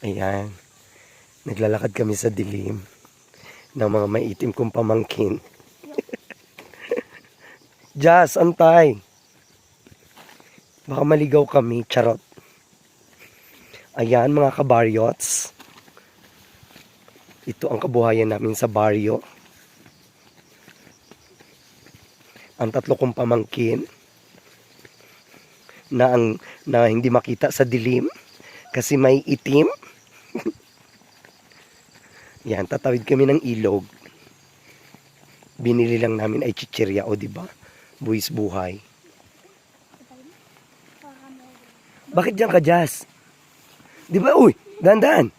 Ayan. Naglalakad kami sa dilim ng mga maitim kong pamangkin. Jazz, antay. Baka maligaw kami, charot. Ayan mga kabaryots. Ito ang kabuhayan namin sa baryo. Ang tatlo kong pamangkin na hindi makita sa dilim kasi may itim. Yan, tatawid kami ng ilog. Binili lang namin ay chichirya, o diba? Buwis buhay. Bakit dyan ka, Jazz? Diba, uy, dahan-dahan.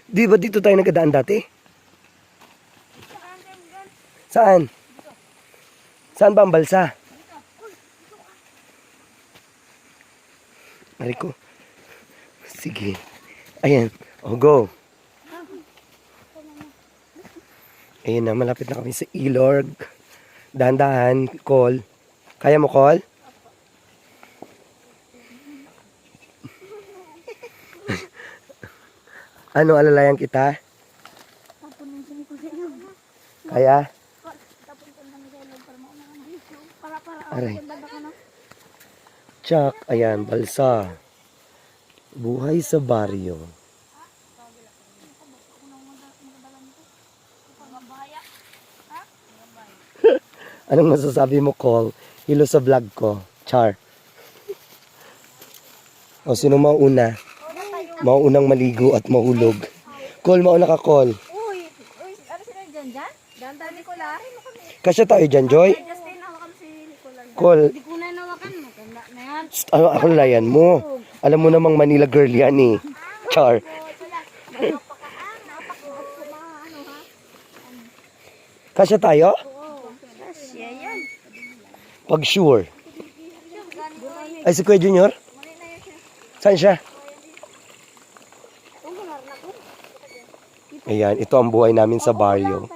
Diba dito tayo nagdaan dati? Saan? Saan ba ang balsa? Mariko. Sige. Ayan, o go. Ayun na, malapit na kami sa ilog. Dahan-dahan, call. Kaya mo, call? Ano, alalayan kita? Kaya? Aray. Tsak, ayan, balsa. Buhay sa baryo. Anong masasabi mo, Col? Hilo sa vlog ko. Char. O, sino mauna? Maunang maligo at mahulog. Col, mauna ka, Col. Uy, ano sila dyan? Danda Nicola. Kasya tayo dyan, Joy? Justin, hawakan si Nicola. Col, Hindi ko na nawakan. Maganda na yan. ano, ako layan mo. Alam mo namang Manila girl yan eh. Char. Kasya tayo? Kasya yan. Pag sure. Ay, si Kuya Junior? Saan siya? Ayan, ito ang buhay namin sa baryo.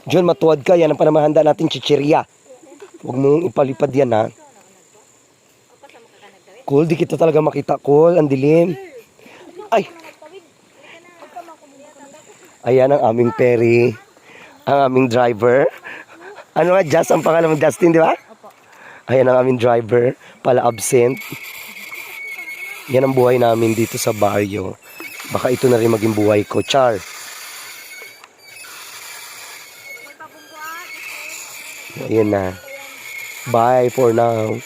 John, matuwad ka. Yan ang panamahanda natin, chichirya. Huwag mong ipalipad yan, ha? Cool, di kita talaga makita, cool. Ang dilim. Ay! Ayan ang aming Perry. Ang aming driver. Ano nga, Jazz ang pangalan mo, Justin, di ba? Ayan ang aming driver. Pala absent. Yan ang buhay namin dito sa baryo. Baka ito na rin maging buhay ko. Char. Ayan na. Bye for now.